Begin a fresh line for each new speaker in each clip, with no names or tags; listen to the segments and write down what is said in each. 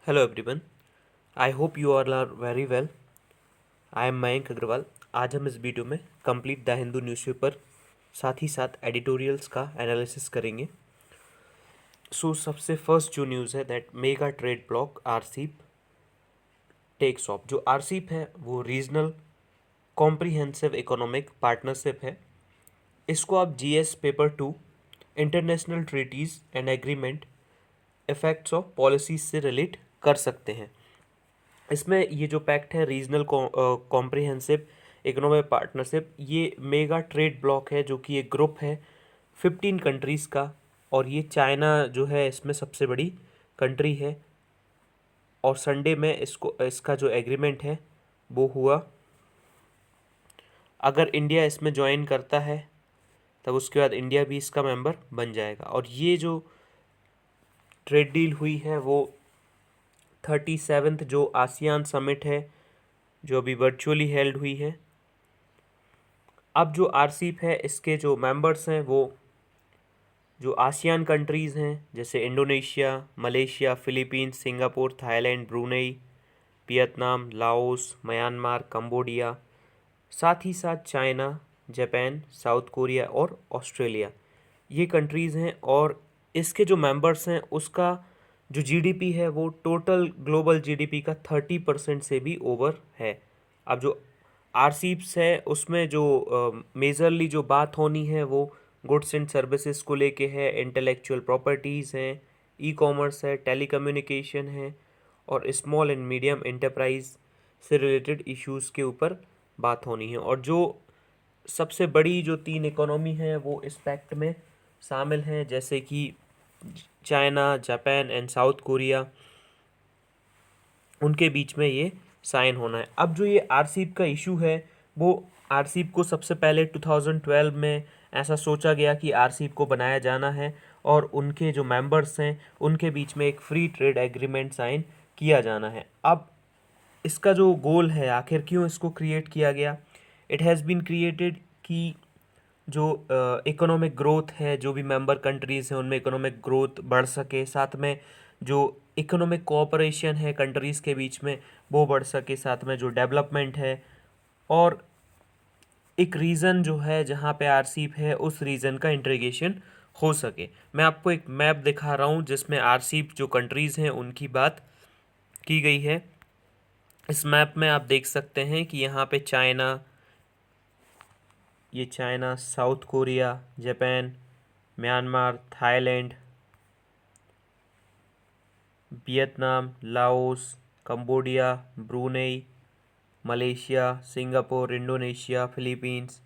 Hello everyone. I hope you all are very well. I am Mayank Agarwal. आज हम इस video में कंप्लीट द हिंदू न्यूज़पेपर साथ ही साथ एडिटोरियल्स का एनालिसिस करेंगे. सबसे फर्स्ट जो न्यूज़ है that mega trade block RCEP takes off. जो आरसीप है वो रीजनल कॉम्प्रिहेंसिव इकोनॉमिक पार्टनरशिप है. इसको आप GS paper 2 international treaties and agreement effects of policies से रिलेट कर सकते हैं. इसमें ये जो पैक्ट है रीजनल कॉम्प्रिहेंसिव इकोनॉमिक पार्टनरशिप, ये मेगा ट्रेड ब्लॉक है जो कि एक ग्रुप है 15 कंट्रीज़ का. और ये चाइना जो है इसमें सबसे बड़ी कंट्री है. और संडे में इसका जो एग्रीमेंट है वो हुआ. अगर इंडिया इसमें ज्वाइन करता है तब उसके बाद इंडिया भी इसका मेंबर बन जाएगा. और ये जो ट्रेड डील हुई है वो 37th जो आसियान समिट है जो अभी वर्चुअली हेल्ड हुई है. अब जो आरसीप है इसके जो मेंबर्स हैं वो जो आसियान कंट्रीज़ हैं जैसे Indonesia, Malaysia, Philippines, Singapore, Thailand, Brunei, Vietnam, Laos, Myanmar, Cambodia, साथ ही साथ चाइना, जापान, साउथ कोरिया और ऑस्ट्रेलिया, ये कंट्रीज़ हैं. और इसके जो मेंबर्स हैं उसका जो जीडीपी है वो टोटल ग्लोबल जीडीपी का 30% से भी ओवर है. अब जो आरसीप्स है उसमें जो मेजरली जो बात होनी है वो गुड्स एंड सर्विसेज को लेके है, इंटेलेक्चुअल प्रॉपर्टीज़ हैं, ई कॉमर्स है, टेलीकम्युनिकेशन है और स्मॉल एंड मीडियम एंटरप्राइज से रिलेटेड इश्यूज़ के ऊपर बात होनी है. और जो सबसे बड़ी जो 3 इकोनॉमी हैं वो इस पैक्ट में शामिल हैं जैसे कि China, Japan and south Korea, उनके बीच में ये साइन होना है. अब जो ये आरसीप का इशू है वो आरसीप को सबसे पहले 2012 में ऐसा सोचा गया कि आरसीप को बनाया जाना है और उनके जो मेंबर्स हैं उनके बीच में एक फ्री ट्रेड एग्रीमेंट साइन किया जाना है. अब इसका जो गोल है आखिर क्यों इसको क्रिएट किया गया, इट हैज़ बीन क्रिएटेड कि जो इकोनॉमिक ग्रोथ है जो भी मेंबर कंट्रीज़ हैं उनमें इकोनॉमिक ग्रोथ बढ़ सके, साथ में जो इकोनॉमिक कोऑपरेशन है कंट्रीज़ के बीच में वो बढ़ सके, साथ में जो डेवलपमेंट है. और एक रीज़न जो है जहाँ पे आरसीप है उस रीज़न का इंटीग्रेशन हो सके. मैं आपको एक मैप दिखा रहा हूँ जिसमें आरसीप जो कंट्रीज़ हैं उनकी बात की गई है. इस मैप में आप देख सकते हैं कि यहाँ पे चाइना, ये China, south Korea, Japan, Myanmar, Thailand, Vietnam, Laos, Cambodia, Brunei, Malaysia, Singapore, Indonesia, Philippines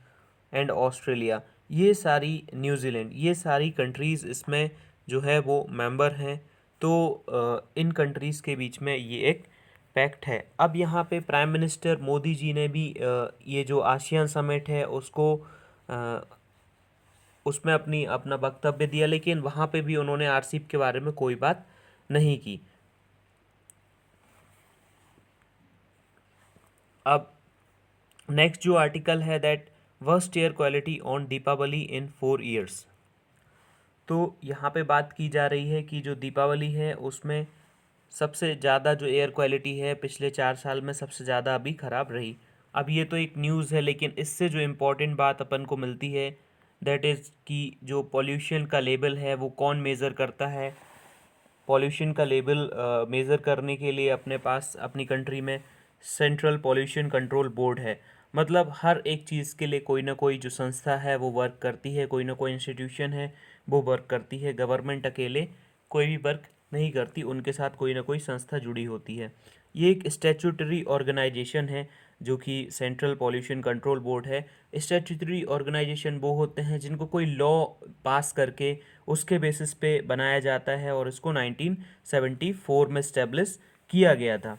and Australia, ये सारी, न्यूजीलैंड, ये सारी कंट्रीज़ इसमें जो है वो मेंबर हैं. तो इन कंट्रीज़ के बीच में ये एक पैक्ट है. अब यहाँ पे प्राइम मिनिस्टर मोदी जी ने भी ये जो आसियान समिट है उसको उसमें अपना वक्तव्य दिया, लेकिन वहाँ पे भी उन्होंने आरसीप के बारे में कोई बात नहीं की. अब नेक्स्ट जो आर्टिकल है that worst air quality on Deepawali in 4 years. तो यहाँ पे बात की जा रही है कि जो दीपावली है उसमें सबसे ज़्यादा जो एयर क्वालिटी है पिछले 4 साल में सबसे ज़्यादा अभी ख़राब रही. अब ये तो एक न्यूज़ है लेकिन इससे जो इम्पोर्टेंट बात अपन को मिलती है दैट इज़ कि जो पॉल्यूशन का लेवल है वो कौन मेज़र करता है. पॉल्यूशन का लेवल मेज़र करने के लिए अपने पास अपनी कंट्री में सेंट्रल पॉल्यूशन कंट्रोल बोर्ड है. मतलब हर एक चीज़ के लिए कोई ना कोई जो संस्था है वो वर्क करती है, कोई ना कोई इंस्टीट्यूशन है वो वर्क करती है. गवर्नमेंट अकेले कोई भी वर्क नहीं करती, उनके साथ कोई ना कोई संस्था जुड़ी होती है. ये एक स्टैट्यूटरी ऑर्गेनाइजेशन है जो कि सेंट्रल पॉल्यूशन कंट्रोल बोर्ड है. स्टैट्यूटरी ऑर्गेनाइजेशन वो होते हैं जिनको कोई लॉ पास करके उसके बेसिस पे बनाया जाता है और इसको 1974 में इस्टेब्लिश किया गया था.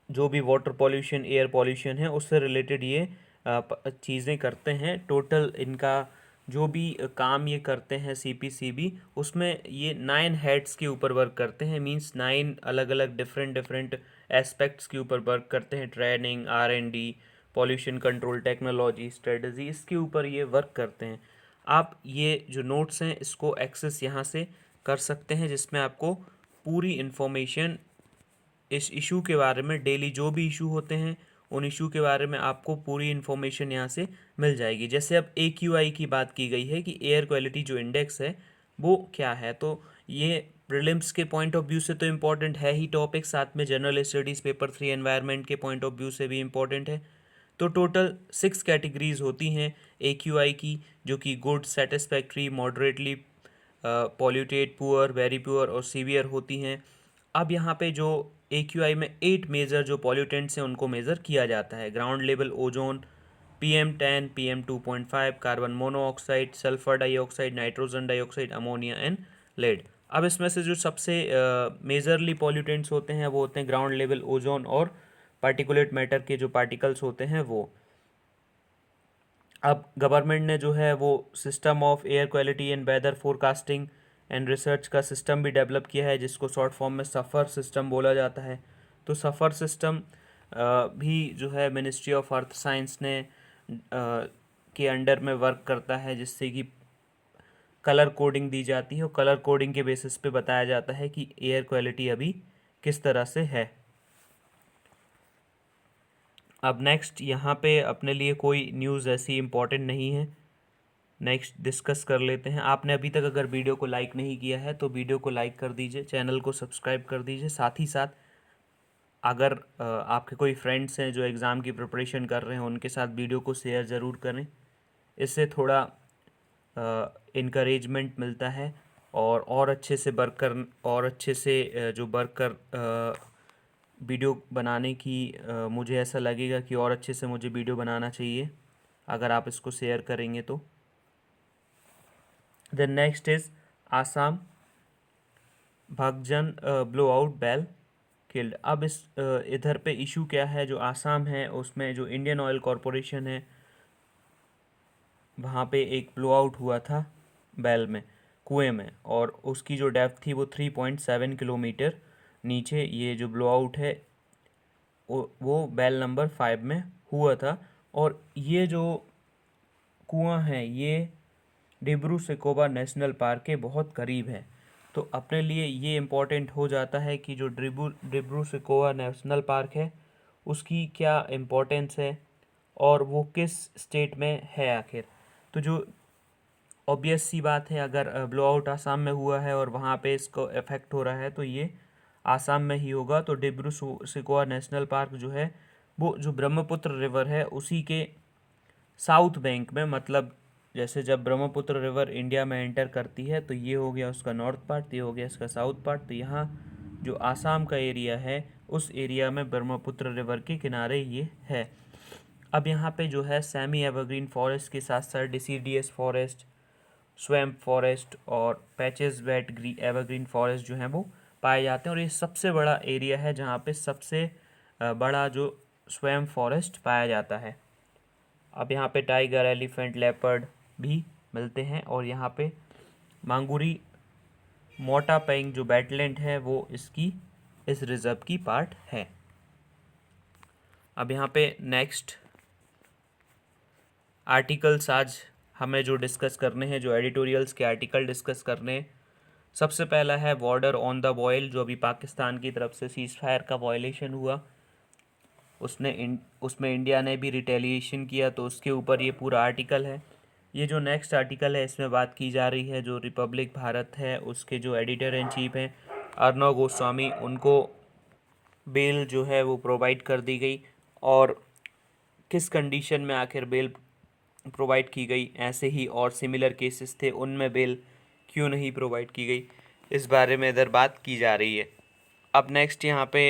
जो भी वाटर पॉल्यूशन, एयर पॉल्यूशन है उससे रिलेटेड ये चीज़ें करते हैं. टोटल इनका जो भी काम ये करते हैं सीपीसीबी, उसमें ये 9 हेड्स के ऊपर वर्क करते हैं. मींस 9 अलग अलग डिफरेंट डिफरेंट एस्पेक्ट्स के ऊपर वर्क करते हैं. Training, R&D, pollution control, technology, strategy, इसके ऊपर ये वर्क करते हैं. आप ये जो नोट्स हैं इसको एक्सेस यहाँ से कर सकते हैं जिसमें आपको पूरी इन्फॉर्मेशन इस इशू के बारे में, डेली जो भी इशू होते हैं उन इशू के बारे में आपको पूरी इन्फॉर्मेशन यहाँ से मिल जाएगी। जैसे अब AQI की बात की गई है कि एयर क्वालिटी जो इंडेक्स है वो क्या है, तो ये प्रीलिम्स के पॉइंट ऑफ व्यू से तो इम्पॉर्टेंट है ही टॉपिक, साथ में जनरल स्टडीज़ पेपर 3 एनवायरनमेंट के पॉइंट ऑफ व्यू से भी इम्पॉर्टेंट है। तो टोटल 6 कैटेगरीज होती हैं AQI की, जो कि good, satisfactory, moderately polluted, poor, very poor और सीवियर होती हैं। अब यहाँ पे जो AQI में 8 मेजर जो पॉल्यूटेंट्स हैं उनको मेज़र किया जाता है। Ground level ozone, PM10, PM2.5, carbon monoxide, sulphur dioxide, nitrogen dioxide, ammonia and lead. अब इसमें से जो सबसे मेजरली पॉल्यूटेंट्स होते हैं वो होते हैं ग्राउंड लेवल ओजोन और पार्टिकुलेट मैटर के जो पार्टिकल्स होते हैं वो। अब गवर्नमेंट ने जो है वो system of air quality and weather forecasting and research का सिस्टम भी डेवलप किया है, जिसको शॉर्ट फॉर्म में सफ़र सिस्टम बोला जाता है। तो सफ़र सिस्टम भी जो है मिनिस्ट्री ऑफ अर्थ साइंस ने के अंडर में वर्क करता है, जिससे कि कलर कोडिंग दी जाती है और कलर कोडिंग के बेसिस पे बताया जाता है कि एयर क्वालिटी अभी किस तरह से है। अब नेक्स्ट यहाँ पे अपने लिए कोई न्यूज़ ऐसी इम्पोर्टेंट नहीं है, नेक्स्ट डिस्कस कर लेते हैं। आपने अभी तक अगर वीडियो को लाइक नहीं किया है तो वीडियो को लाइक कर दीजिए, चैनल को सब्सक्राइब कर दीजिए। साथ ही साथ अगर आपके कोई फ्रेंड्स हैं जो एग्ज़ाम की प्रिपरेशन कर रहे हैं उनके साथ वीडियो को शेयर ज़रूर करें, इससे थोड़ा इनकरेजमेंट मिलता है और अच्छे से वर्क कर और अच्छे से जो वर्क कर वीडियो बनाने की मुझे ऐसा लगेगा कि और अच्छे से मुझे वीडियो बनाना चाहिए अगर आप इसको शेयर करेंगे तो। The next is Assam, Baghjan blow out well killed. अब इस इधर पे इशू क्या है, जो आसाम है उसमें जो इंडियन ऑयल कॉरपोरेशन है वहाँ पे एक ब्लो आउट हुआ था बेल में, कुएं में, और उसकी जो डेप्थ थी वो 3.7 किलोमीटर नीचे ये जो ब्लो आउट है वो बेल नंबर 5 में हुआ था। और ये जो कुआं है ये डिब्रू सैखोवा नेशनल पार्क के बहुत करीब है। तो अपने लिए ये इम्पोर्टेंट हो जाता है कि जो डिब्रू सैखोवा नेशनल पार्क है उसकी क्या इम्पोर्टेंस है और वो किस स्टेट में है आखिर। तो जो ऑब्वियस सी बात है, अगर ब्लो आउट आसाम में हुआ है और वहाँ पे इसको इफ़ेक्ट हो रहा है तो ये आसाम में ही होगा। तो डिब्रू सैखोवा नेशनल पार्क जो है वो जो ब्रह्मपुत्र रिवर है उसी के साउथ बैंक में, मतलब जैसे जब ब्रह्मपुत्र रिवर इंडिया में एंटर करती है तो ये हो गया उसका नॉर्थ पार्ट, ये हो गया इसका साउथ पार्ट। तो यहाँ जो आसाम का एरिया है उस एरिया में ब्रह्मपुत्र रिवर के किनारे ये है। अब यहाँ पे जो है सेमी एवरग्रीन फॉरेस्ट के साथ साथ डिसीडियस फॉरेस्ट, स्वैम्प फॉरेस्ट और पैचेस वेट एवरग्रीन फॉरेस्ट जो हैं वो पाए जाते हैं। और ये सबसे बड़ा एरिया है जहाँ पे सबसे बड़ा जो स्वैम्प फॉरेस्ट पाया जाता है। अब यहाँ पे टाइगर, एलिफेंट, लेपर्ड भी मिलते हैं और यहाँ पे मांगुरी मोटा पेंग जो वेटलैंड है वो इस रिजर्व की पार्ट है। अब यहाँ पे नेक्स्ट आर्टिकल्स आज हमें जो डिस्कस करने हैं, जो एडिटोरियल्स के आर्टिकल डिस्कस करने हैं, सबसे पहला है बॉर्डर ऑन द बॉयल, जो अभी पाकिस्तान की तरफ से सीज़ फायर का वायलेशन हुआ उसमें इंडिया ने भी रिटेलिएशन किया, तो उसके ऊपर ये पूरा आर्टिकल है। ये जो नेक्स्ट आर्टिकल है इसमें बात की जा रही है जो रिपब्लिक भारत है उसके जो एडिटर इन चीफ हैं अर्णव गोस्वामी, उनको बेल जो है वो प्रोवाइड कर दी गई और किस कंडीशन में आखिर बेल प्रोवाइड की गई, ऐसे ही और सिमिलर केसेस थे उनमें बेल क्यों नहीं प्रोवाइड की गई, इस बारे में इधर बात की जा रही है। अब नेक्स्ट यहाँ पे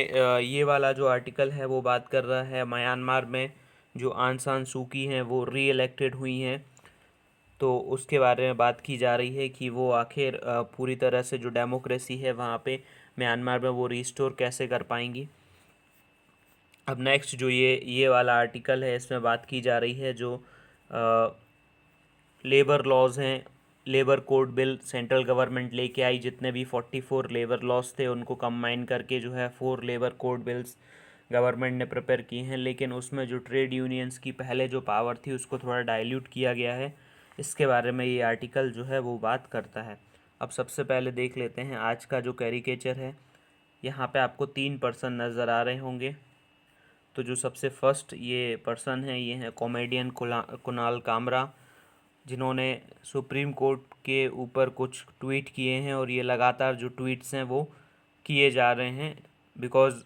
ये वाला जो आर्टिकल है वो बात कर रहा है म्यांमार में जो आंग सान सू की हैं वो री इलेक्टेड हुई हैं, तो उसके बारे में बात की जा रही है कि वो आखिर पूरी तरह से जो डेमोक्रेसी है वहाँ पे म्यांमार में वो रिस्टोर कैसे कर पाएंगी। अब नेक्स्ट जो ये वाला आर्टिकल है इसमें बात की जा रही है जो लेबर लॉज हैं, labour code bill central government लेके आई, जितने भी 44 लेबर लॉज थे उनको कंबाइन करके जो है 4 लेबर कोड बिल्स गवर्नमेंट ने प्रिपेयर किए हैं, लेकिन उसमें जो ट्रेड यूनियंस की पहले जो पावर थी उसको थोड़ा डाइल्यूट किया गया है। इसके बारे में ये आर्टिकल जो है वो बात करता है। अब सबसे पहले देख लेते हैं आज का जो कैरिकेचर है। यहाँ पे आपको 3 पर्सन नज़र आ रहे होंगे। तो जो सबसे फर्स्ट ये पर्सन है, ये है कॉमेडियन कुणाल कामरा, जिन्होंने सुप्रीम कोर्ट के ऊपर कुछ ट्वीट किए हैं और ये लगातार जो ट्वीट्स हैं वो किए जा रहे हैं, बिकॉज़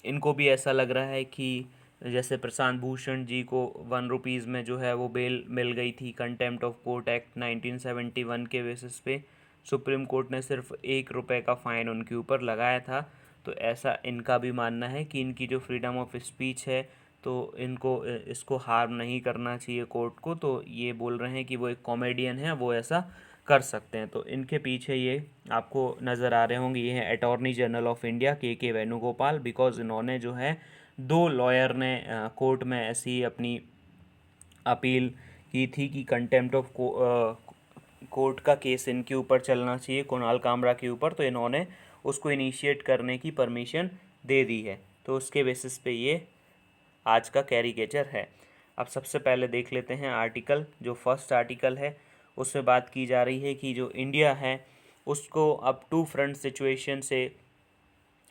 इनको भी ऐसा लग रहा है कि जैसे प्रशांत भूषण जी को 1 रुपीज़ में जो है वो बेल मिल गई थी कंटेम्प्ट ऑफ कोर्ट एक्ट 1971 के बेसिस पे, सुप्रीम कोर्ट ने सिर्फ 1 रुपये का फ़ाइन उनके ऊपर लगाया था। तो ऐसा इनका भी मानना है कि इनकी जो फ्रीडम ऑफ स्पीच है तो इनको इसको हार्म नहीं करना चाहिए कोर्ट को। तो ये बोल रहे हैं कि वो एक कॉमेडियन है, वो ऐसा कर सकते हैं। तो इनके पीछे ये आपको नज़र आ रहे होंगे, ये है अटॉर्नी जनरल ऑफ इंडिया के वेणुगोपाल, बिकॉज़ इन्होंने जो है 2 लॉयर ने कोर्ट में ऐसी अपनी अपील की थी कि कंटेम्प्ट ऑफ कोर्ट का केस इनके ऊपर चलना चाहिए, कुणाल कामरा के ऊपर। तो इन्होंने उसको इनिशिएट करने की परमिशन दे दी है। तो उसके बेसिस पे ये आज का कैरिकेचर है। अब सबसे पहले देख लेते हैं आर्टिकल। जो फर्स्ट आर्टिकल है उसमें बात की जा रही है कि जो इंडिया है उसको अब 2 फ्रंट सिचुएशन से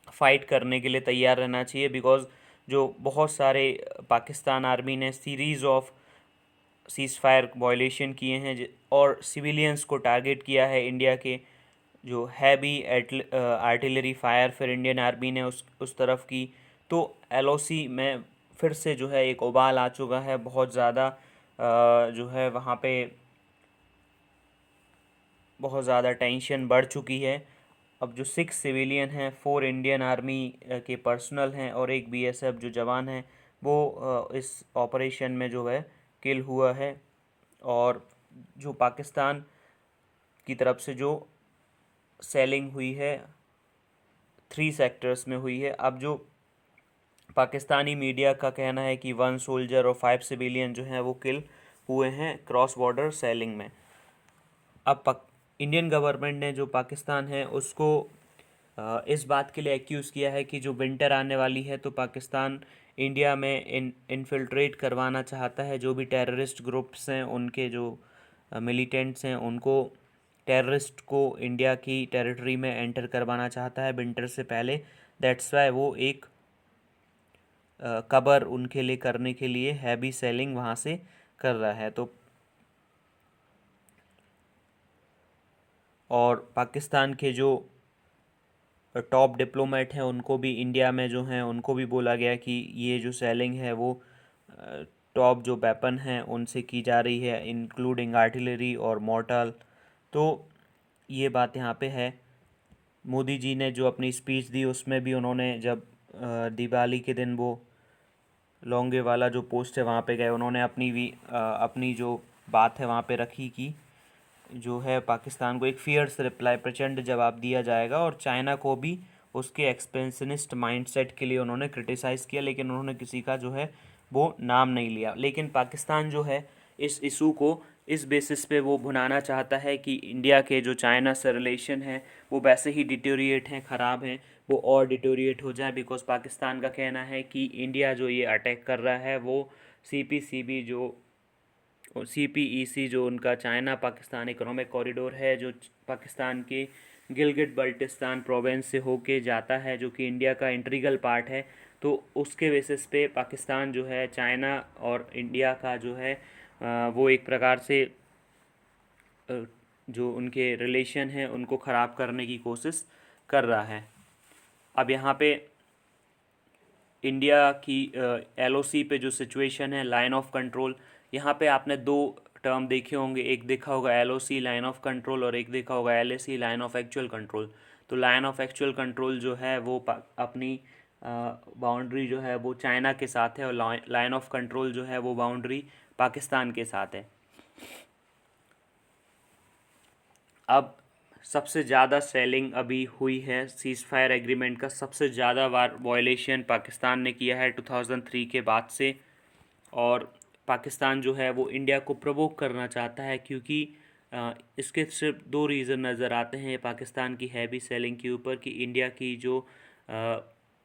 फ़ाइट करने के लिए तैयार रहना चाहिए, बिकॉज़ जो बहुत सारे पाकिस्तान आर्मी ने series of seize fire violation किए हैं और सिविलियंस को टारगेट किया है इंडिया के। जो हैवी आर्टिलरी फायर फिर इंडियन आर्मी ने उस तरफ की। तो एलओसी में फिर से जो है एक उबाल आ चुका है, बहुत ज़्यादा जो है वहाँ पे बहुत ज़्यादा टेंशन बढ़ चुकी है। अब जो 6 सिविलियन हैं, 4 इंडियन आर्मी के पर्सनल हैं और एक बीएसएफ जो जवान हैं, वो इस ऑपरेशन में जो है किल हुआ है। और जो पाकिस्तान की तरफ से जो सेलिंग हुई है 3 सेक्टर्स में हुई है। अब जो पाकिस्तानी मीडिया का कहना है कि 1 सोल्जर और 5 सिविलियन जो हैं वो किल हुए हैं क्रॉस बॉर्डर सेलिंग में। अब इंडियन गवर्नमेंट ने जो पाकिस्तान है उसको इस बात के लिए एक्यूज़ किया है कि जो विंटर आने वाली है तो पाकिस्तान इंडिया में इनफिल्ट्रेट करवाना चाहता है। जो भी टेररिस्ट ग्रुप्स हैं, उनके जो मिलिटेंट्स हैं, उनको टेररिस्ट को इंडिया की टेरिटरी में एंटर करवाना चाहता है विंटर से पहले। दैट्स वाई वो एक कबर उनके लिए करने के लिए हैवी सेलिंग वहाँ से कर रहा है। तो और पाकिस्तान के जो टॉप डिप्लोमेट हैं उनको भी इंडिया में जो हैं उनको भी बोला गया कि ये जो सेलिंग है वो टॉप जो वेपन हैं उनसे की जा रही है, इंक्लूडिंग आर्टिलरी और मॉर्टार। तो ये बात यहाँ पे है। मोदी जी ने जो अपनी स्पीच दी उसमें भी उन्होंने जब दिवाली के दिन वो लोंगे वाला जो पोस्ट है वहाँ पे गए, उन्होंने अपनी जो बात है वहाँ पे रखी कि जो है पाकिस्तान को एक फियर्स रिप्लाई, प्रचंड जवाब दिया जाएगा। और चाइना को भी उसके एक्सपेंशनिस्ट माइंडसेट के लिए उन्होंने क्रिटिसाइज़ किया, लेकिन उन्होंने किसी का जो है वो नाम नहीं लिया। लेकिन पाकिस्तान जो है इस इशू को इस बेसिस पे वो भुनाना चाहता है कि इंडिया के जो चाइना से रिलेशन है वो वैसे ही डिटोरिएट हैं, ख़राब हैं, वो और डिटोरिएट हो जाए। बिकॉज़ पाकिस्तान का कहना है कि इंडिया जो ये अटैक कर रहा है वो CPCB जो CPEC जो उनका चाइना पाकिस्तान इकोनॉमिक कॉरिडोर है, जो पाकिस्तान के गिलगिट बल्टिस्तान प्रोविंस से होके जाता है, जो कि इंडिया का इंटीग्रल पार्ट है। तो उसके बेसिस पे पाकिस्तान जो है चाइना और इंडिया का जो है वो एक प्रकार से जो उनके रिलेशन हैं उनको ख़राब करने की कोशिश कर रहा है। अब यहाँ पे इंडिया की LOC पे जो सिचुएशन है, लाइन ऑफ कंट्रोल, यहाँ पे आपने 2 टर्म देखे होंगे, एक देखा होगा LOC लाइन ऑफ कंट्रोल और एक देखा होगा LAC line of actual control. तो लाइन ऑफ एक्चुअल कंट्रोल जो है वो अपनी बाउंड्री जो है वो चाइना के साथ है और लाइन ऑफ कंट्रोल जो है वो बाउंड्री पाकिस्तान के साथ है। अब सबसे ज़्यादा सेलिंग अभी हुई है सीज़ फायर एग्रीमेंट का, सबसे ज़्यादा वायलेशन पाकिस्तान ने किया है 2003 के बाद से। और पाकिस्तान जो है वो इंडिया को प्रवोक करना चाहता है, क्योंकि इसके सिर्फ 2 रीज़न नज़र आते हैं पाकिस्तान की हैवी सेलिंग के ऊपर कि इंडिया की जो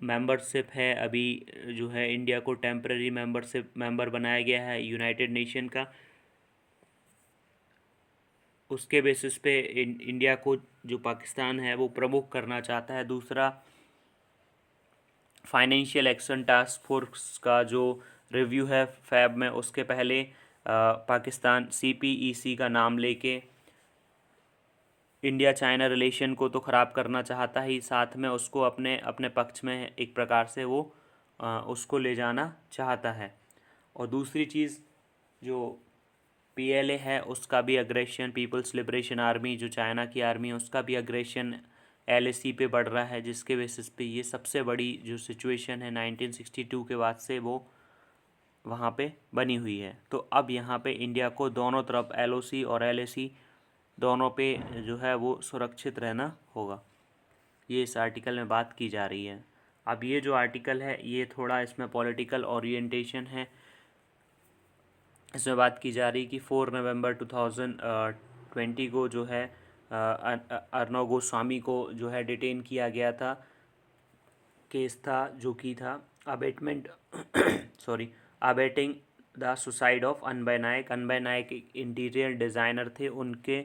मेंबरशिप है अभी जो है, इंडिया को टेम्पररी मेंबर बनाया गया है यूनाइटेड नेशन का। उसके बेसिस पे इंडिया को जो पाकिस्तान है वो प्रमुख करना चाहता है। दूसरा, फाइनेंशियल एक्शन टास्क फोर्स का जो रिव्यू है फैब में, उसके पहले पाकिस्तान CPEC का नाम लेके इंडिया चाइना रिलेशन को तो ख़राब करना चाहता ही, साथ में उसको अपने अपने पक्ष में एक प्रकार से वो उसको ले जाना चाहता है। और दूसरी चीज़, जो PLA है उसका भी अग्रेशन, पीपल्स लिबरेशन आर्मी जो चाइना की आर्मी है उसका भी अग्रेशन LAC पे बढ़ रहा है, जिसके बेसिस पे ये सबसे बड़ी जो सिचुएशन है 1962 के बाद से वो वहाँ पे बनी हुई है। तो अब यहाँ पे इंडिया को दोनों तरफ LOC और LAC दोनों पे जो है वो सुरक्षित रहना होगा, ये इस आर्टिकल में बात की जा रही है। अब ये जो आर्टिकल है ये थोड़ा इसमें पॉलिटिकल ओरिएंटेशन है। इसमें बात की जा रही कि 4 नवंबर 2020 को जो है अर्नब गोस्वामी को जो है डिटेन किया गया था। केस था जो कि था abetment abetting the suicide of Anvay Naik. Anvay Naik एक इंटीरियर डिज़ाइनर थे, उनके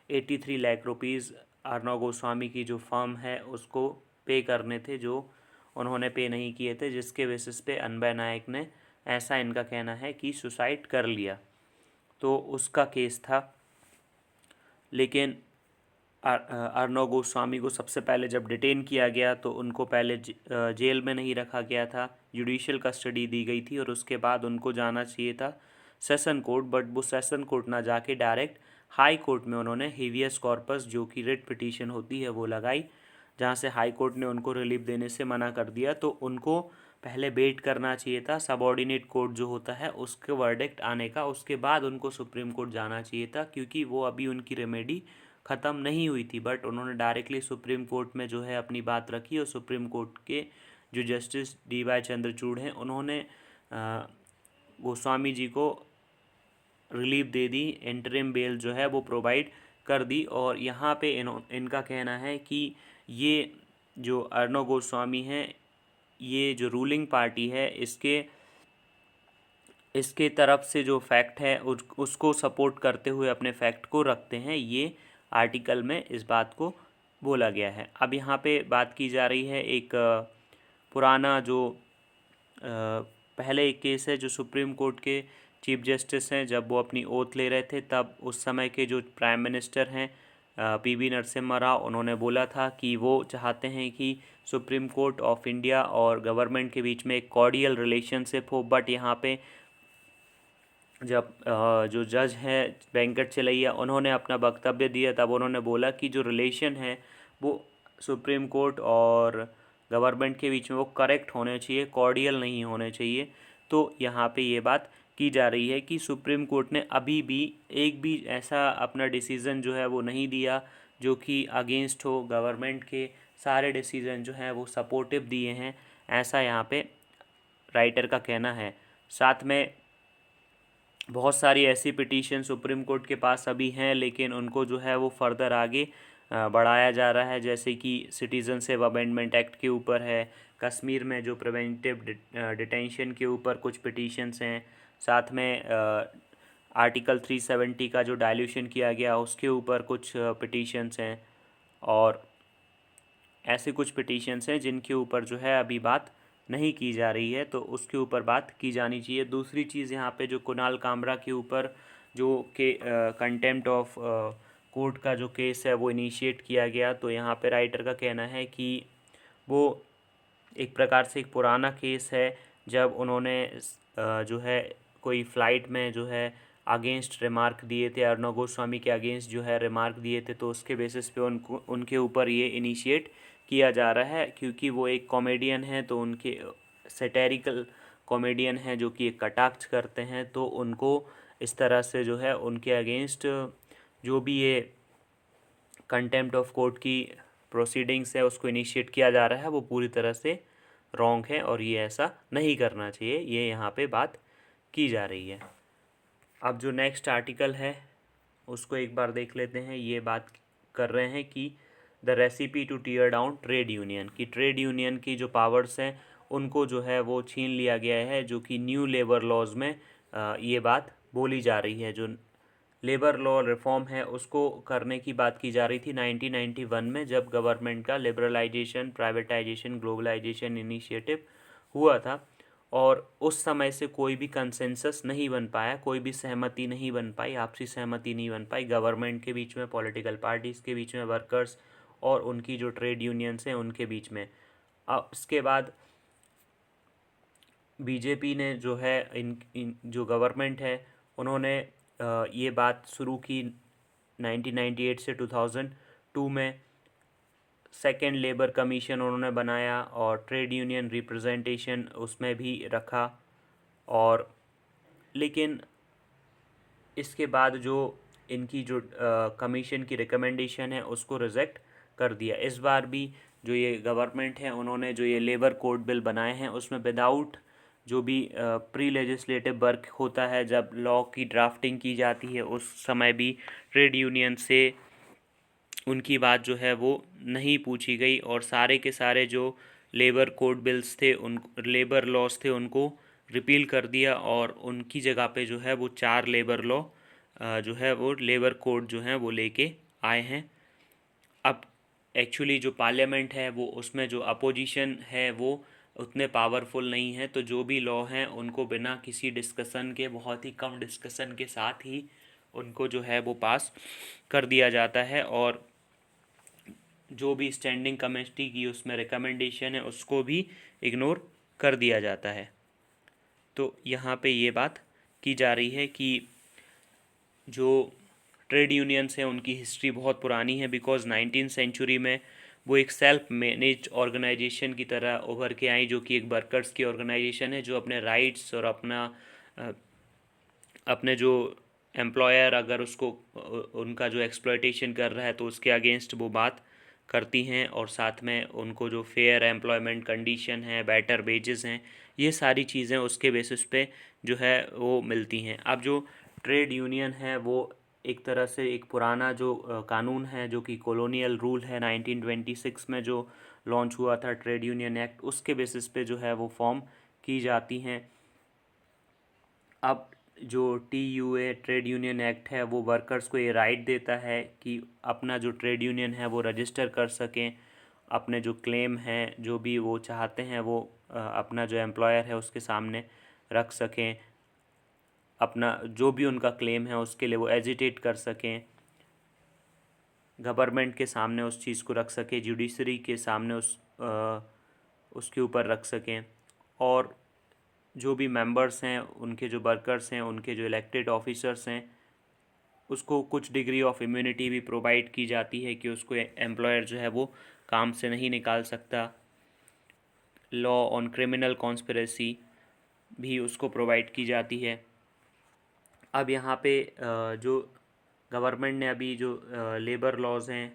83 लाख रुपीज़ अर्नब गोस्वामी की जो फर्म है उसको पे करने थे, जो उन्होंने पे नहीं किए थे, जिसके बेसिस पे अनबय नायक ने, ऐसा इनका कहना है, कि सुसाइड कर लिया। तो उसका केस था। लेकिन अर्नब गोस्वामी को सबसे पहले जब डिटेन किया गया तो उनको पहले जेल में नहीं रखा गया था, जुडिशियल कस्टडी दी गई थी, और उसके बाद उनको जाना चाहिए था सेशन कोर्ट, बट वो सेशन कोर्ट ना जाके डायरेक्ट हाई कोर्ट में उन्होंने हेवियस कॉर्पस जो कि रिट पिटीशन होती है वो लगाई, जहाँ से हाई कोर्ट ने उनको रिलीफ देने से मना कर दिया। तो उनको पहले वेट करना चाहिए था सबॉर्डिनेट कोर्ट जो होता है उसके वर्डिक्ट आने का, उसके बाद उनको सुप्रीम कोर्ट जाना चाहिए था, क्योंकि वो अभी उनकी रेमेडी ख़त्म नहीं हुई थी। बट उन्होंने डायरेक्टली सुप्रीम कोर्ट में जो है अपनी बात रखी, और सुप्रीम कोर्ट के जो जस्टिस DY चंद्रचूड़ हैं उन्होंने गोस्वामी जी को रिलीफ दे दी, इंटरिम बेल जो है वो प्रोवाइड कर दी। और यहाँ पे इनका कहना है कि ये जो अर्नब गोस्वामी हैं, ये जो रूलिंग पार्टी है इसके तरफ से जो फैक्ट है उसको सपोर्ट करते हुए अपने फैक्ट को रखते हैं, ये आर्टिकल में इस बात को बोला गया है। अब यहाँ पे बात की जा रही है एक पुराना जो पहले एक केस है जो सुप्रीम कोर्ट के चीफ जस्टिस हैं, जब वो अपनी ओथ ले रहे थे तब उस समय के जो प्राइम मिनिस्टर हैं PV नरसिम्हा राव, उन्होंने बोला था कि वो चाहते हैं कि सुप्रीम कोर्ट ऑफ इंडिया और गवर्नमेंट के बीच में एक कॉर्डियल रिलेशनशिप हो। बट यहाँ पे जब जो जज हैं वेंकट चिलैया, उन्होंने अपना वक्तव्य दिया, तब उन्होंने बोला कि जो रिलेशन है वो सुप्रीम कोर्ट और गवर्नमेंट के बीच में वो करेक्ट होने चाहिए, कॉर्डियल नहीं होने चाहिए। तो यहाँ पे ये बात की जा रही है कि सुप्रीम कोर्ट ने अभी भी एक भी ऐसा अपना डिसीज़न जो है वो नहीं दिया जो कि अगेंस्ट हो, गवर्नमेंट के सारे डिसीज़न जो हैं वो सपोर्टिव दिए हैं, ऐसा यहाँ पे राइटर का कहना है। साथ में बहुत सारी ऐसी पिटीशन सुप्रीम कोर्ट के पास अभी हैं, लेकिन उनको जो है वो फर्दर आगे बढ़ाया जा रहा है, जैसे कि सिटीजनशिप अमेंडमेंट एक्ट के ऊपर है, कश्मीर में जो प्रिवेंटिव डिटेंशन के ऊपर कुछ पिटीशंस हैं, साथ में आर्टिकल 370 का जो डाइल्यूशन किया गया उसके ऊपर कुछ पिटीशंस हैं, और ऐसे कुछ पिटीशंस हैं जिनके ऊपर जो है अभी बात नहीं की जा रही है, तो उसके ऊपर बात की जानी चाहिए। दूसरी चीज़ यहाँ पे जो कुणाल कामरा के ऊपर जो के कंटेम्प्ट ऑफ कोर्ट का जो केस है वो इनिशिएट किया गया, तो यहाँ पे राइटर का कहना है कि वो एक प्रकार से एक पुराना केस है, जब उन्होंने जो है कोई फ़्लाइट में जो है अगेंस्ट रिमार्क दिए थे, अर्नब गोस्वामी के अगेंस्ट जो है रिमार्क दिए थे, तो उसके बेसिस पे उनके ऊपर ये इनिशिएट किया जा रहा है, क्योंकि वो एक कॉमेडियन है, तो उनके सैटेरिकल कॉमेडियन हैं जो कि एक कटाक्ष करते हैं, तो उनको इस तरह से जो है उनके अगेंस्ट जो भी ये कंटेम्प्ट ऑफ कोर्ट की प्रोसीडिंग्स है उसको इनिशिएट किया जा रहा है, वो पूरी तरह से रॉन्ग है और ये ऐसा नहीं करना चाहिए, ये यहाँ पे बात की जा रही है। अब जो नेक्स्ट आर्टिकल है उसको एक बार देख लेते हैं। ये बात कर रहे हैं कि the recipe to tear down trade union, की ट्रेड यूनियन की जो पावर्स हैं उनको जो है वो छीन लिया गया है, जो कि न्यू लेबर लॉज में ये बात बोली जा रही है। जो लेबर लॉ रिफॉर्म है उसको करने की बात की जा रही थी 1991 में, जब गवर्नमेंट का लिबरलाइजेशन, प्राइवेटाइजेशन, ग्लोबलाइजेशन इनिशिएटिव हुआ था। और उस समय से कोई भी कंसेंसस नहीं बन पाया, कोई भी सहमति नहीं बन पाई, आपसी सहमति नहीं बन पाई गवर्नमेंट के बीच में, पॉलिटिकल पार्टीज़ के बीच में, वर्कर्स और उनकी जो ट्रेड यूनियंस हैं उनके बीच में। अब इसके बाद बीजेपी ने जो है इन जो गवर्नमेंट है उन्होंने ये बात शुरू की 1998 से 2002 में। सेकेंड लेबर कमीशन उन्होंने बनाया और ट्रेड यूनियन रिप्रेजेंटेशन उसमें भी रखा। और लेकिन इसके बाद जो इनकी जो कमीशन की रिकमेंडेशन है उसको रिजेक्ट कर दिया। इस बार भी जो ये गवर्नमेंट है उन्होंने जो ये लेबर कोड बिल बनाए हैं उसमें विदाउट जो भी प्री लेजिस्लेटिव वर्क होता है, जब लॉ की ड्राफ्टिंग की जाती है उस समय भी ट्रेड यूनियन से उनकी बात जो है वो नहीं पूछी गई और सारे के सारे जो लेबर कोड बिल्स थे, उन लेबर लॉज थे, उनको रिपील कर दिया और उनकी जगह पे जो है वो 4 लेबर लॉ जो है वो लेबर कोड जो है वो लेके आए हैं। अब एक्चुअली जो पार्लियामेंट है वो उसमें जो अपोजिशन है वो उतने पावरफुल नहीं है, तो जो भी लॉ हैं उनको बिना किसी डिस्कशन के, बहुत ही कम डिस्कशन के साथ ही उनको जो है वो पास कर दिया जाता है। और जो भी स्टैंडिंग कमेटी की उसमें रिकमेंडेशन है उसको भी इग्नोर कर दिया जाता है। तो यहाँ पे ये बात की जा रही है कि जो ट्रेड यूनियंस हैं उनकी हिस्ट्री बहुत पुरानी है, बिकॉज 19th सेंचुरी में वो एक सेल्फ मैनेज ऑर्गेनाइजेशन की तरह उभर के आई, जो कि एक वर्कर्स की ऑर्गेनाइजेशन है जो अपने राइट्स और अपने जो एम्प्लॉयर अगर उसको उनका जो एक्सप्लॉयटेशन कर रहा है तो उसके अगेंस्ट वो बात करती हैं। और साथ में उनको जो फेयर एम्प्लॉयमेंट कंडीशन है, बेटर वेजेस हैं, ये सारी चीज़ें उसके बेसिस पे जो है वो मिलती हैं। अब जो ट्रेड यूनियन है वो एक तरह से एक पुराना जो कानून है जो कि कॉलोनियल रूल है 1926 में जो लॉन्च हुआ था ट्रेड यूनियन एक्ट, उसके बेसिस पे जो है वो फॉर्म की जाती हैं। अब जो TUA ट्रेड यूनियन एक्ट है वो वर्कर्स को ये राइट देता है कि अपना जो ट्रेड यूनियन है वो रजिस्टर कर सकें, अपने जो क्लेम हैं जो भी वो चाहते हैं वो अपना जो एम्प्लॉयर है उसके सामने रख सकें, अपना जो भी उनका क्लेम है उसके लिए वो एजिटेट कर सकें, गवर्नमेंट के सामने उस चीज़ को रख सकें, जुडिशरी के सामने उसके ऊपर रख सकें। और जो भी मेंबर्स हैं, उनके जो वर्कर्स हैं, उनके जो इलेक्टेड ऑफिसर्स हैं, उसको कुछ डिग्री ऑफ इम्यूनिटी भी प्रोवाइड की जाती है कि उसको एम्प्लॉयर जो है वो काम से नहीं निकाल सकता। लॉ ऑन क्रिमिनल कॉन्स्पिरेसी भी उसको प्रोवाइड की जाती है। अब यहाँ पे जो गवर्नमेंट ने अभी जो लेबर लॉज हैं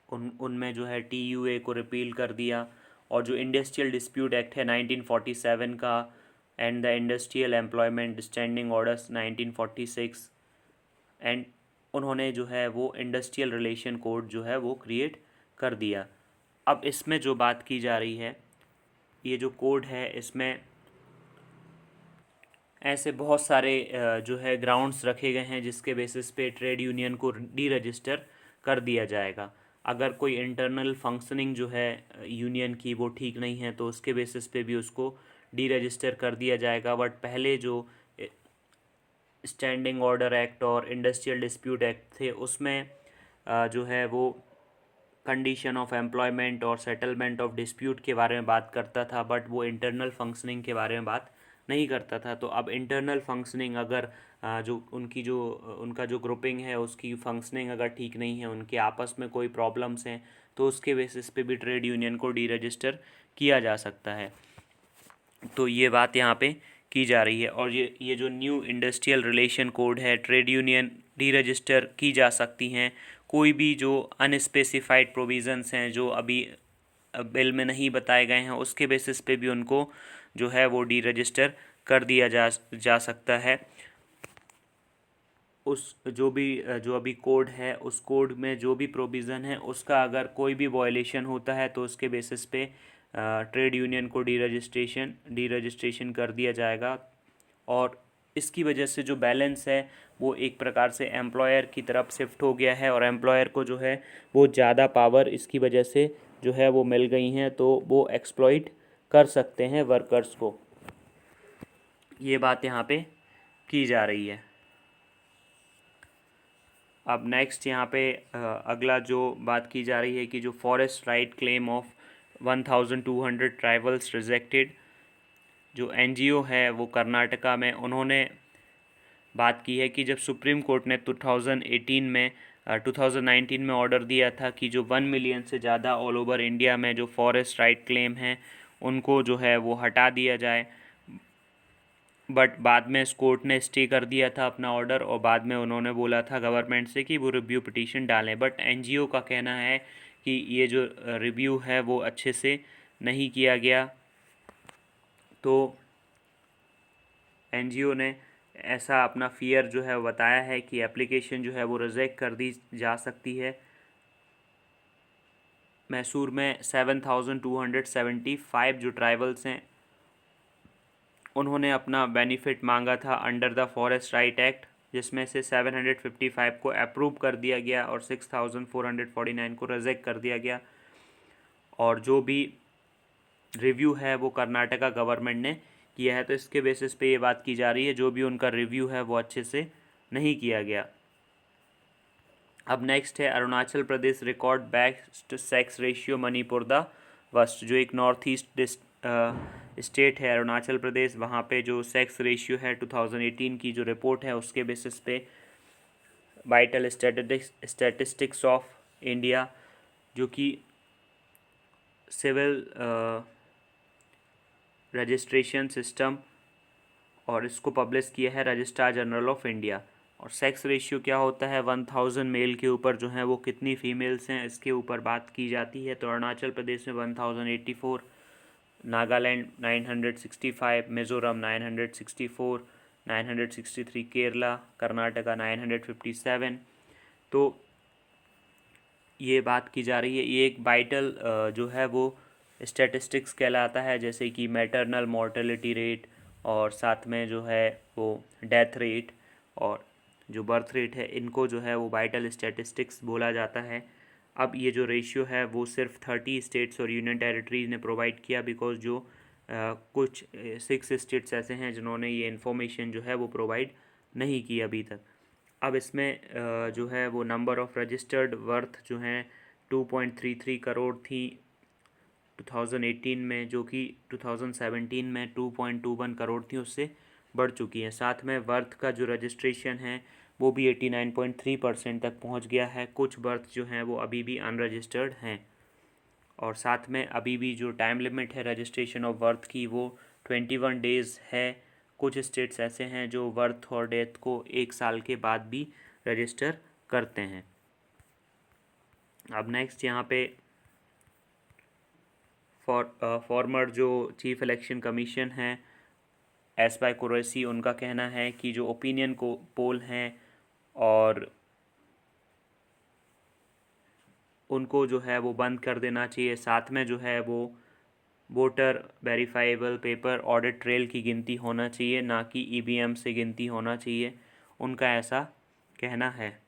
उनमें जो है TUA को रिपील कर दिया, और जो इंडस्ट्रियल डिस्प्यूट एक्ट है 1947 का and the industrial employment standing orders 1946, and उन्होंने जो है वो इंडस्ट्रियल रिलेशन कोड जो है वो क्रिएट कर दिया। अब इसमें जो बात की जा रही है, ये जो कोड है इसमें ऐसे बहुत सारे जो है ग्राउंड्स रखे गए हैं जिसके बेसिस पे ट्रेड यूनियन को डी रजिस्टर कर दिया जाएगा। अगर कोई इंटरनल फंक्शनिंग जो है यूनियन की वो ठीक नहीं है तो उसके बेसिस पे भी उसको डी रजिस्टर कर दिया जाएगा। बट पहले जो स्टैंडिंग ऑर्डर एक्ट और इंडस्ट्रियल डिस्प्यूट एक्ट थे उसमें जो है वो कंडीशन ऑफ एम्प्लॉयमेंट और सेटलमेंट ऑफ डिस्प्यूट के बारे में बात करता था, बट वो इंटरनल फंक्शनिंग के बारे में बात नहीं करता था। तो अब इंटरनल फंक्शनिंग अगर जो उनका जो ग्रुपिंग है उसकी फंक्शनिंग अगर ठीक नहीं है, उनके आपस में कोई प्रॉब्लम्स हैं, तो उसके बेसिस पे भी ट्रेड यूनियन को डी रजिस्टर किया जा सकता है। तो ये बात यहाँ पे की जा रही है। और ये जो न्यू इंडस्ट्रियल रिलेशन कोड है, ट्रेड यूनियन डी रजिस्टर की जा सकती हैं। कोई भी जो अनस्पेसिफाइड प्रोविज़न्स हैं जो अभी बिल में नहीं बताए गए हैं उसके बेसिस पे भी उनको जो है वो डी रजिस्टर कर दिया जा सकता है। उस जो अभी कोड है उस कोड में जो भी प्रोविज़न है उसका अगर कोई भी वायलेशन होता है तो उसके बेसिस पे ट्रेड यूनियन को डी रजिस्ट्रेशन कर दिया जाएगा। और इसकी वजह से जो बैलेंस है वो एक प्रकार से एम्प्लॉयर की तरफ शिफ्ट हो गया है, और एम्प्लॉयर को जो है वो ज़्यादा पावर इसकी वजह से जो है वो मिल गई हैं, तो वो एक्सप्लॉइट कर सकते हैं वर्कर्स को। ये बात यहाँ पे की जा रही है। अब नेक्स्ट यहाँ पे अगला जो बात की जा रही है कि जो forest right claim of 1200 tribals rejected, जो एनजीओ है वो कर्नाटका में, उन्होंने बात की है कि जब सुप्रीम कोर्ट ने 2019 में ऑर्डर दिया था कि जो 1 मिलियन से ज़्यादा ऑल ओवर इंडिया में जो फॉरेस्ट राइट क्लेम हैं उनको जो है वो हटा दिया जाए, बट बाद में इस कोर्ट ने स्टे कर दिया था अपना ऑर्डर, और बाद में उन्होंने बोला था गवर्नमेंट से कि वो रिव्यू पिटीशन डालें। बट एनजीओ का कहना है कि ये जो रिव्यू है वो अच्छे से नहीं किया गया, तो एनजीओ ने ऐसा अपना फियर जो है बताया है कि एप्लीकेशन जो है वो रिजेक्ट कर दी जा सकती है। मैसूर में 7275 जो ट्राइबल्स हैं उन्होंने अपना बेनिफिट मांगा था under the forest right act, जिसमें से 755 को अप्रूव कर दिया गया और 6449 को रिजेक्ट कर दिया गया। और जो भी रिव्यू है वो कर्नाटका गवर्नमेंट ने किया है, तो इसके बेसिस पे ये बात की जा रही है जो भी उनका रिव्यू है वो अच्छे से नहीं किया गया। अब नेक्स्ट है Arunachal Pradesh record best sex ratio Manipur the worst, जो एक नॉर्थ ईस्ट स्टेट है अरुणाचल प्रदेश, वहाँ पे जो सेक्स रेशियो है 2018 की जो रिपोर्ट है उसके बेसिस पे वाइटल स्टैटिस्टिक्स ऑफ इंडिया, जो कि सिविल रजिस्ट्रेशन सिस्टम, और इसको पब्लिश किया है रजिस्ट्रार जनरल ऑफ इंडिया। और सेक्स रेशियो क्या होता है, 1000 मेल के ऊपर जो है वो कितनी फीमेल्स हैं इसके ऊपर बात की जाती है। तो अरुणाचल प्रदेश में 1084, नागालैंड 965, मिज़ोरम 964, 963 केरला, कर्नाटका 957। तो ये बात की जा रही है, ये एक वाइटल जो है वो स्टैटिस्टिक्स कहलाता है, जैसे कि मैटरनल मॉर्टेलिटी रेट, और साथ में जो है वो डेथ रेट और जो बर्थ रेट है, इनको जो है वो वाइटल स्टैटिस्टिक्स बोला जाता है। अब ये जो रेशियो है वो सिर्फ 30 स्टेट्स और यूनियन टेरिटरीज ने प्रोवाइड किया, बिकॉज जो कुछ 6 स्टेट्स ऐसे हैं जिन्होंने ये इन्फॉर्मेशन जो है वो प्रोवाइड नहीं की अभी तक। अब इसमें जो है वो नंबर ऑफ़ रजिस्टर्ड वर्थ जो हैं 2.33 करोड़ थी 2018 में, जो कि 2017 में 2.21 करोड़ थी, उससे बढ़ चुकी हैं। साथ में वर्थ का जो रजिस्ट्रेशन है वो भी 89.3% तक पहुंच गया है। कुछ बर्थ जो हैं वो अभी भी अनरजिस्टर्ड हैं, और साथ में अभी भी जो टाइम लिमिट है रजिस्ट्रेशन ऑफ बर्थ की वो 21 डेज़ है। कुछ स्टेट्स ऐसे हैं जो बर्थ और डेथ को 1 साल के बाद भी रजिस्टर करते हैं। अब नेक्स्ट यहाँ पे फॉर्मर जो चीफ इलेक्शन कमीशन है एस वाई कुरैशी, उनका कहना है कि जो ओपिनियन को पोल हैं और उनको जो है वो बंद कर देना चाहिए। साथ में जो है वो voter verifiable paper audit trail की गिनती होना चाहिए, ना कि ईवीएम से गिनती होना चाहिए, उनका ऐसा कहना है,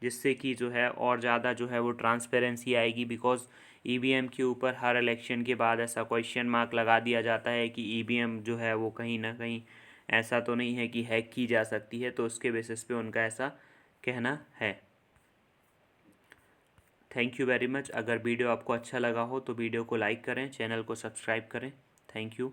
जिससे कि जो है और ज़्यादा जो है वो ट्रांसपेरेंसी आएगी। बिकॉज ईवीएम के ऊपर हर इलेक्शन के बाद ऐसा क्वेश्चन मार्क लगा दिया जाता है कि ईवीएम जो है वो कहीं ना कहीं ऐसा तो नहीं है कि हैक की जा सकती है, तो उसके बेसिस पे उनका ऐसा कहना है। Thank you very much. अगर वीडियो आपको अच्छा लगा हो तो वीडियो को लाइक करें, चैनल को सब्सक्राइब करें। Thank you.